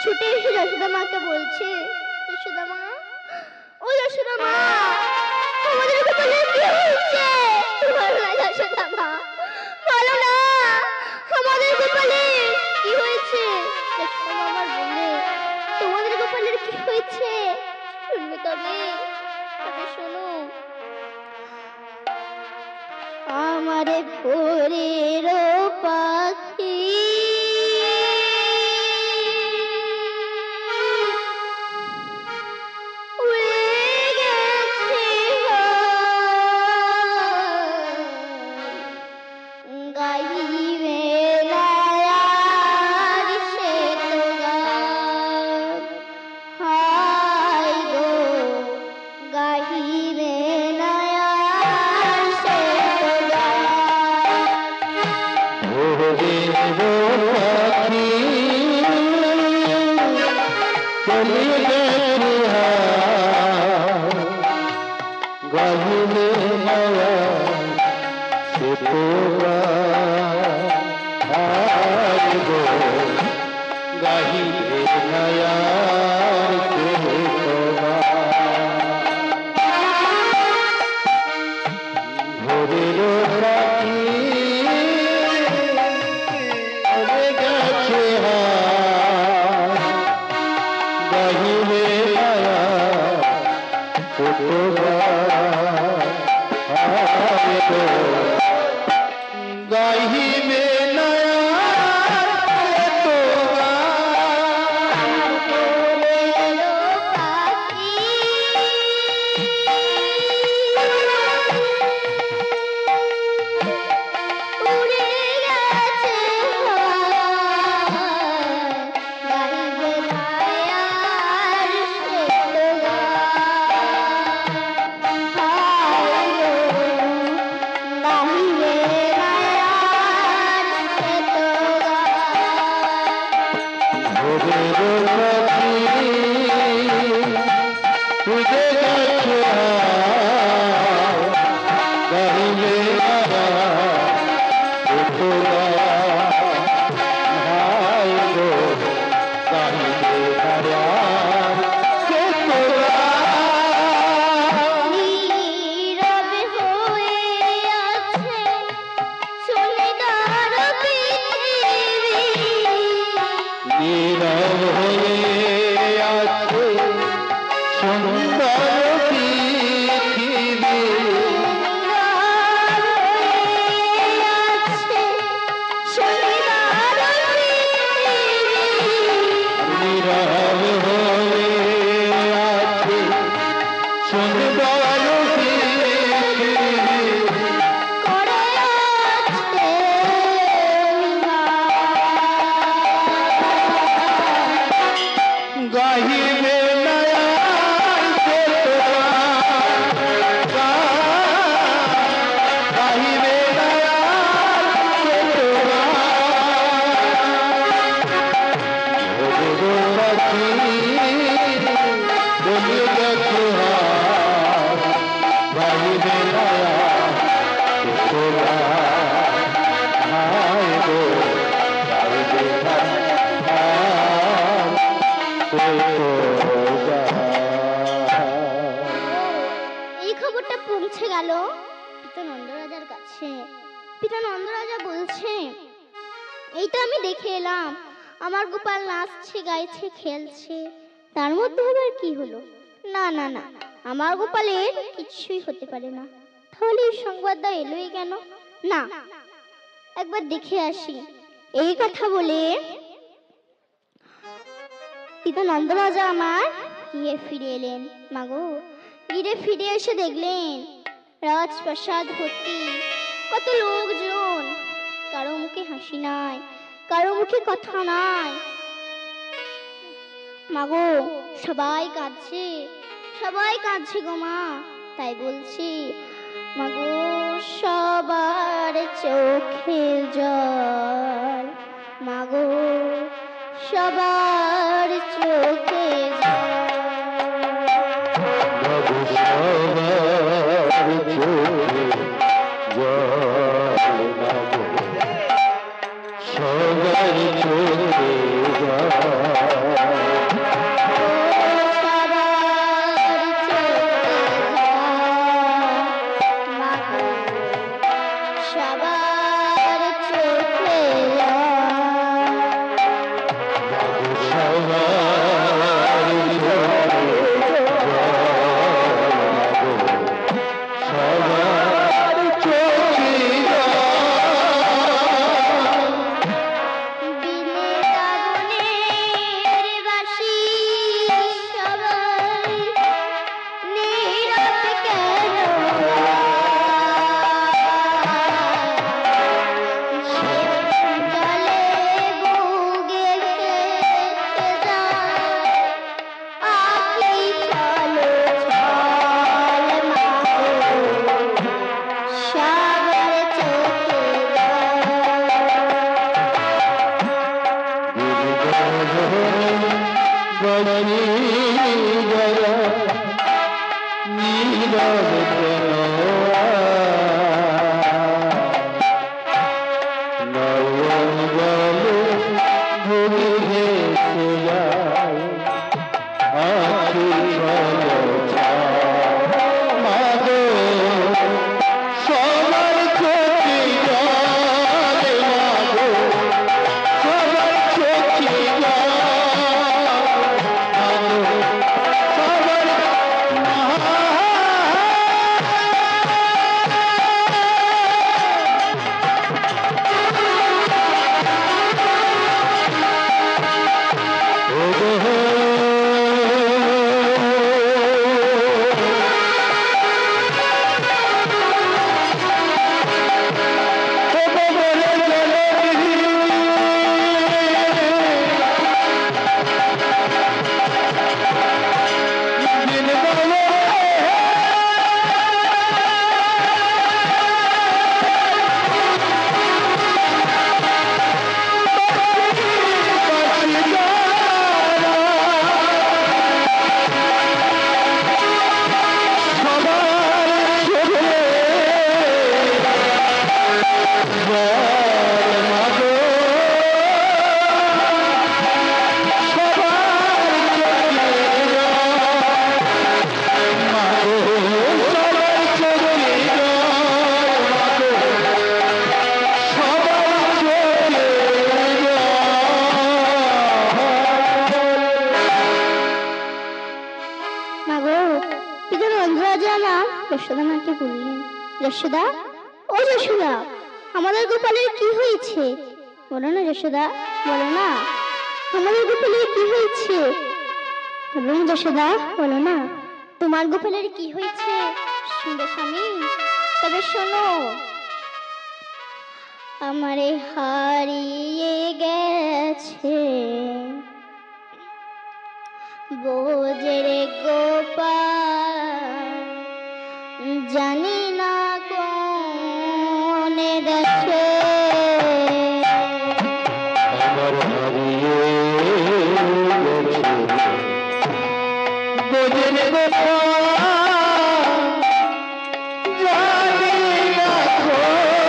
ছুটে এসে যশোদা মাকে বলছে, যশোদা মা, ও যশোদা মা, আমাদের কপালে কি হয়েছে? বলো না যশোদা মা, বলো না আমাদের কপালে কি হয়েছে? যশোদা মা আমার বলে, তোমাদের কপালে কি হয়েছে শুনবে তবে? তবে শোনো, আমারে ভোরের পাখি এই খবরটা পৌঁছে গেল পিতা নন্দরাজার কাছে। পিতা নন্দরাজা বলছে, এই তো আমি দেখে এলাম আমার গোপাল নাচছে, গাইছে, খেলছে, তার মধ্যে আবার কি হলো? না না না, আমার গোপালের কিছুই হতে পারে না। তাহলে এই সংবাদটা এলোই কেন? না, একবার দেখে আসি। এই কথা বলে পিতা নন্দরাজা আমার গিয়ে ফিরে এলেন। মাগো, গিয়ে ফিরে এসে দেখলেন রাজপ্রাসাদ ভর্তি কত লোকজন, কারো মুখে হাসি নাই, কারো মুখে কথা নাই। মাগো, সবাই কাঁদছে, সবাই কাঁদছে গো মা। তাই বলছি মাগো, সবার চোখে জল, মাগো সবার চোখে যশোদা মাকে বললেন, যশোদা, ও যশোদা, আমাদের গোপালের কি হয়েছে? বলো না যশোদা, বলো না, আমাদের গোপালের কি হয়েছে? বলো না যশোদা, বলো না, তোমার গোপালের কি হয়েছে? শুনবে স্বামী? তবে শোনো, আমারে হারিয়ে গেছে বোঝের গোপাল, জানি না কোন দেশে আমার হারিয়ে গেছে বোঝের গোপাল, জানি না কোন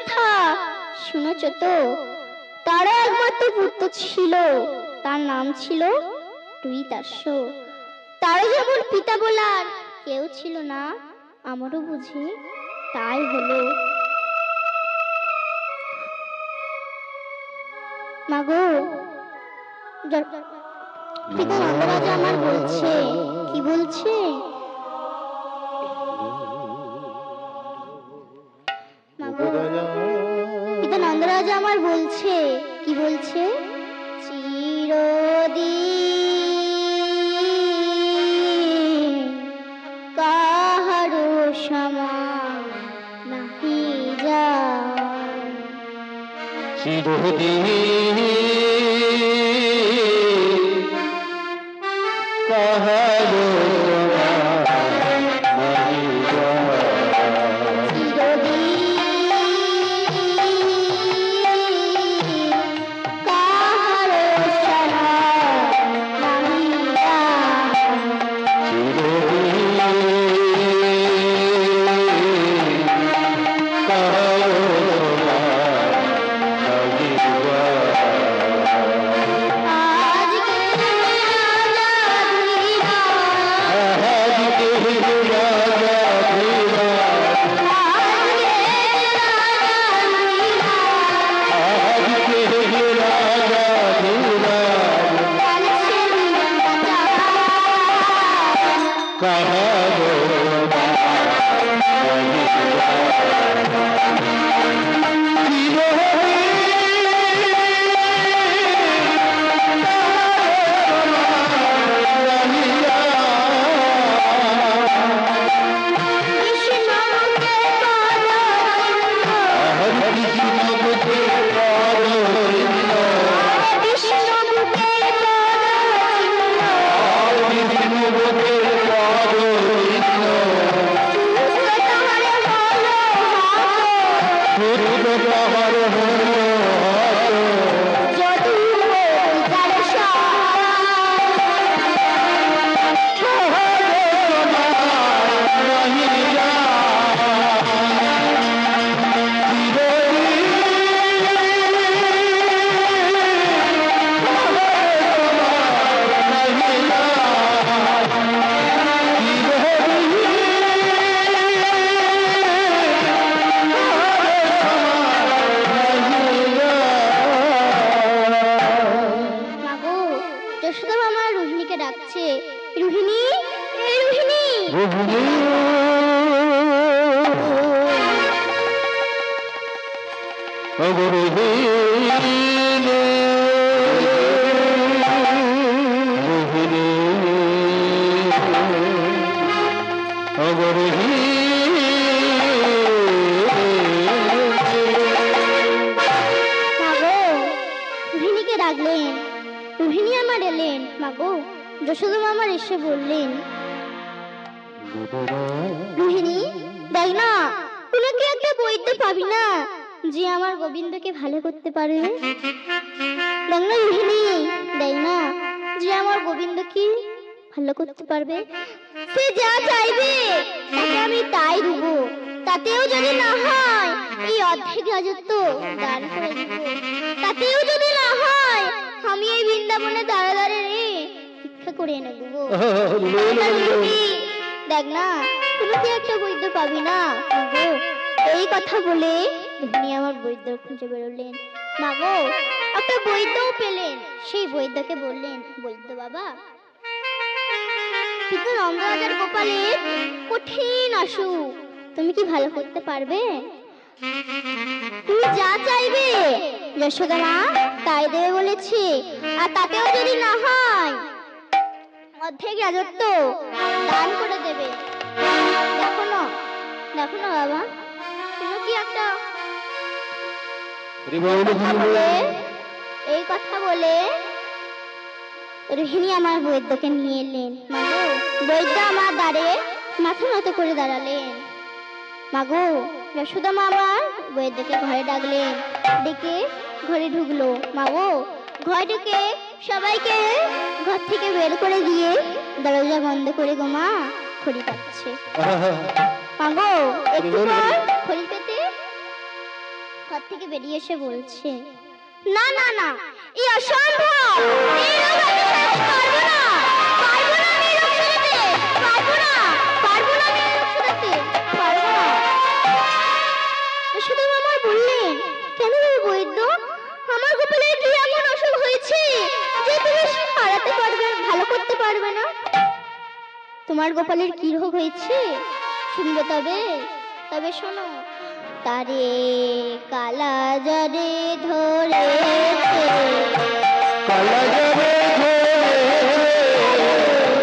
কথা শুনেছ তো? তারা একবার তো পুত্র ছিল, তার নাম ছিল টুইতাস্য। তার যেমন পিতা বলার কেউ ছিল না, আমারও বুঝি তাই হলো। মাগো, পিতা নন্দরাজা আমার বলছে। কি বলছে? মাগো, পিতা নন্দরাজা আমার বলছে। কি বলছে? চিরদিন কাহারো সমান নাহি যায়। চিরদিন কাহারো সমান নাহি যায়। যশোদা মামার এসে বললেন, রোহিণী দেখ না, কোনো কি একটা বৈদ্য পাবি না যে আমার গোবিন্দকে ভালো করতে পারে? দেখ না রোহিণী, দেখ না যে আমার গোবিন্দকে ভালো করতে পারবে। সে যা চাইবে তাকে আমি তাই দেব, তাতেও যদি না হয় এই অর্ধেক রাজত্ব দান করে দেব, তাতেও যদি না হয় আমি এই বৃন্দাবনে দাঁড়া দাঁড়িয়ে ভিক্ষা করে এনে দেব। দেখ না, কোনো কি একটা বৈদ্য পাবি না? এই কথা বলে তিনি আমার বৈদ্য খুঁজে বেরোলেন। মাগো, একটা বৈদ্যও পেলেন। সেই বৈদ্যকে বললেন, বৈদ্য বাবা, পিতা নন্দরাজার কপালে কঠিন অসুখ, তুমি কি ভালো করতে পারবে? তুমি যা চাইবে যশোদা মা তাই দেবে বলেছি, আর তাতেও যদি না হয় অর্ধেক রাজত্ব দান করে দেবে। দেখো না, দেখো না বাবা, তুমি কি একটা এই কথা বলে রোহিণী আমার বৈদ্যকে নিয়ে এলেন। মাগো, বৈদ্য আমার দ্বারে মাথা নত করে দাঁড়ালেন। মাগো, যশোদা মা আমার বৈদ্যকে ঘরে ডাকলেন, ডেকে ঘরে ঢুকলো। মাগো, ঘর ঢুকে সবাইকে ঘর থেকে বের করে দিয়ে দরজা বন্ধ করে গো মা খড়ি পাচ্ছে। মাগো, একটু পর খড়ি পেতে ঘর থেকে বেরিয়ে এসে বলছে, না না না, এই অসম্ভব, এই রোগ আমি সারাতে পারবো না, পারবো না আমি এই রোগ সারাতে, পারবো না, পারবো না আমি এই রোগ সারাতে, পারবো না। যশোদা মা বললেন, কেন রে বৈদ্য, আমার গোপালের কি এমন অসুখ হয়েছে যে তুমি সারাতে পারবে, ভালো করতে পারবে না? তোমার গোপালের কি রোগ হয়েছে শুনবে তবে? তবে শোনো, তারে কালা জ্বরে ধরেছে, কালা জ্বরে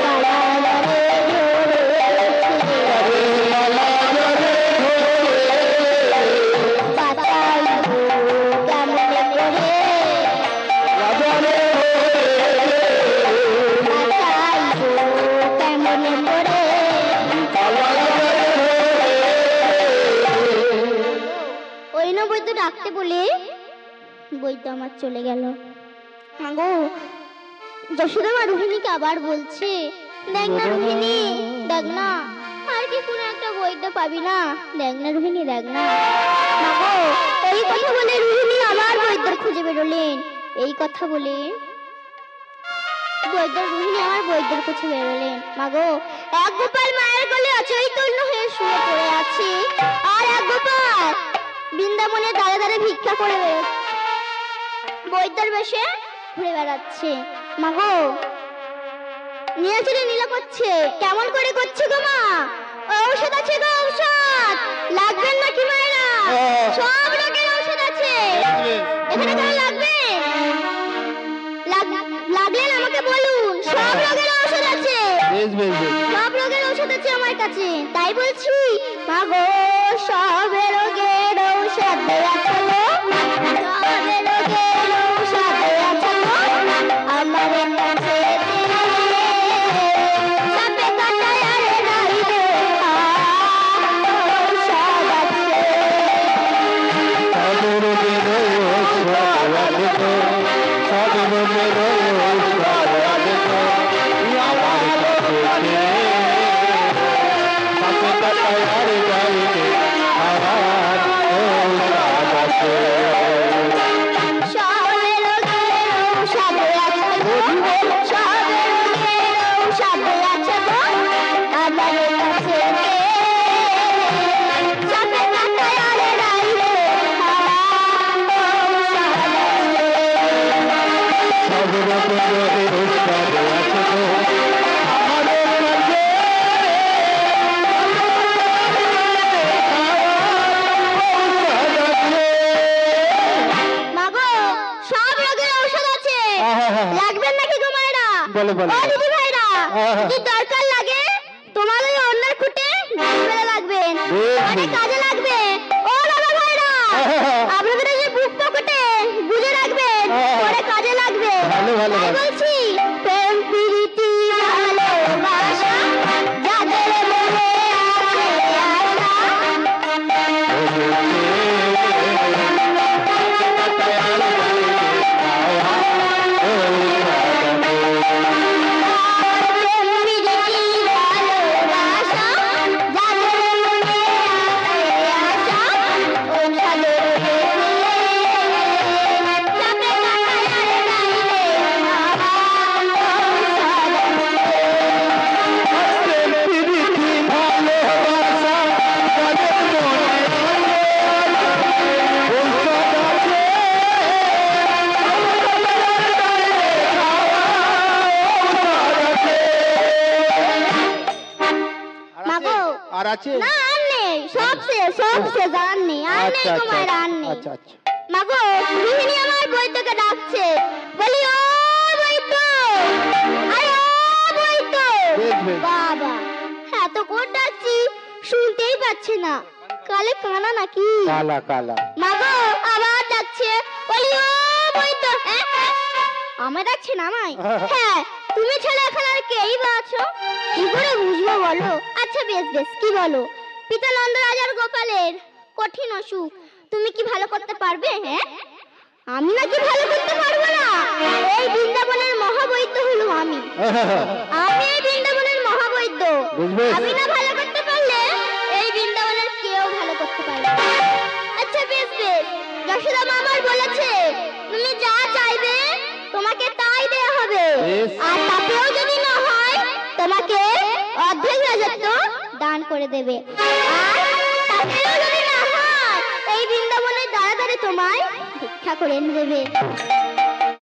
কালা জ্বরে ধরেছে, বাঁচাইবো কেমনে করে, বাঁচাইবো কেমনে করে। ওই না বৈদ্য ডাকতে বলে বৈদ্য আমার চলে গেল। আগো যশোদা মা রোহিণীকে আবার বলছে, দেখ না রোহিণী, দেখ না আর কি কোনো একটা বৈদ্য পাবি না, দেখ না রোহিণী, দেখ না। মাগো এই কথা বলে রোহিণী আবার বৈদ্যর খুঁজে বেরোলেন। এই কথা বলে রোহিণী আমার বৈদ্যর খুঁজে বেরোলেন। মাগো এক গোপাল মায়ের কোলে অচৈতন্য হয়ে শুয়ে পড়ে আছে, আর এক গোপাল বৃন্দাবনের দাঁড়ে দাঁড়ে ভিক্ষা করে বৈদ্যর বেশে ঘুরে বেড়াচ্ছে। মাগো নীলাচলে নীলা করছে, কেমন করে করছে গো মা? ঔষধ আছে গো, ঔষধ লাগবেন নাকি মায়েরা? সব রোগের ঔষধ আছে, এখানে কেন লাগবে? লাগলেন আমাকে বলুন, সব রোগের ঔষধ আছে, সব রোগের ঔষধ আছে আমার কাছে। তাই বলছি মাগো, সব রোগের ঔষধ আছে গো, সব রোগের ঔষধ আছে গো আমার কাছে। সাপে কাটায় আর নাই রে, ঔষধ আছে। বলো বলো ও দিদি ভাইরা, যদি দরকার লাগে তোমার ওই অন্যের খুঁটে বেলা লাগবে, অনেক কাজে লাগবে। ও দাদা ভাইরা, আপনাদের এই যে বুক পকেটে গুজে রাখবেন, অনেক কাজে লাগবে। ভালো ভালো তাই বলছি, প্রেম প্রীতি ভালোবাসা যাদের মনে আর আছে না, আর নেই, সব শেষ, সব শেষ, আর নেই, আর নেই তোমার, আর নেই। আচ্ছা আচ্ছা মাগো রোহিণী আমার বৈদ্যকে ডাকছে, বলি ও বৈদ্য, আরে ও বৈদ্য। বাবা এত করে ডাকছি শুনতেই পাচ্ছে না, কালে কানা নাকি? কালা কালা। মাগো আবার ডাকছে, বলি ও বৈদ্য। আমায় ডাকছেন আমায়? হ্যাঁ, তুমি ছাড়া এখন আর কেই বা আছো? কি করে বুঝবো বলো? আচ্ছা বেশ বেশ, কি বলো? পিতা নন্দরাজার গোপালের কঠিন অসুখ তুমি কি ভালো করতে পারবে? হ্যাঁ, আমি নাকি ভালো করতে পারবো না? এই বৃন্দাবনের মহাবৈদ্য হলো আমি, আমি এই বৃন্দাবনের মহাবৈদ্য। আমি না ভালো করতে পারলে এই বৃন্দাবনের কেউ ভালো করতে পারবে না। আচ্ছা বেশ বেশ, যশোদা মা আমার বলেছে তুমি যা চাইবে তোমাকে তাই দেয়া হবে। বেশ। আর তাতেও যদি না হয় তোমাকে অর্ধেক রাজত্ব দান করে দেবে। আর তাতেও যদি না হয় এই বৃন্দাবনের দ্বারা দ্বারে তোমায় ভিক্ষা করে এনে দেবে।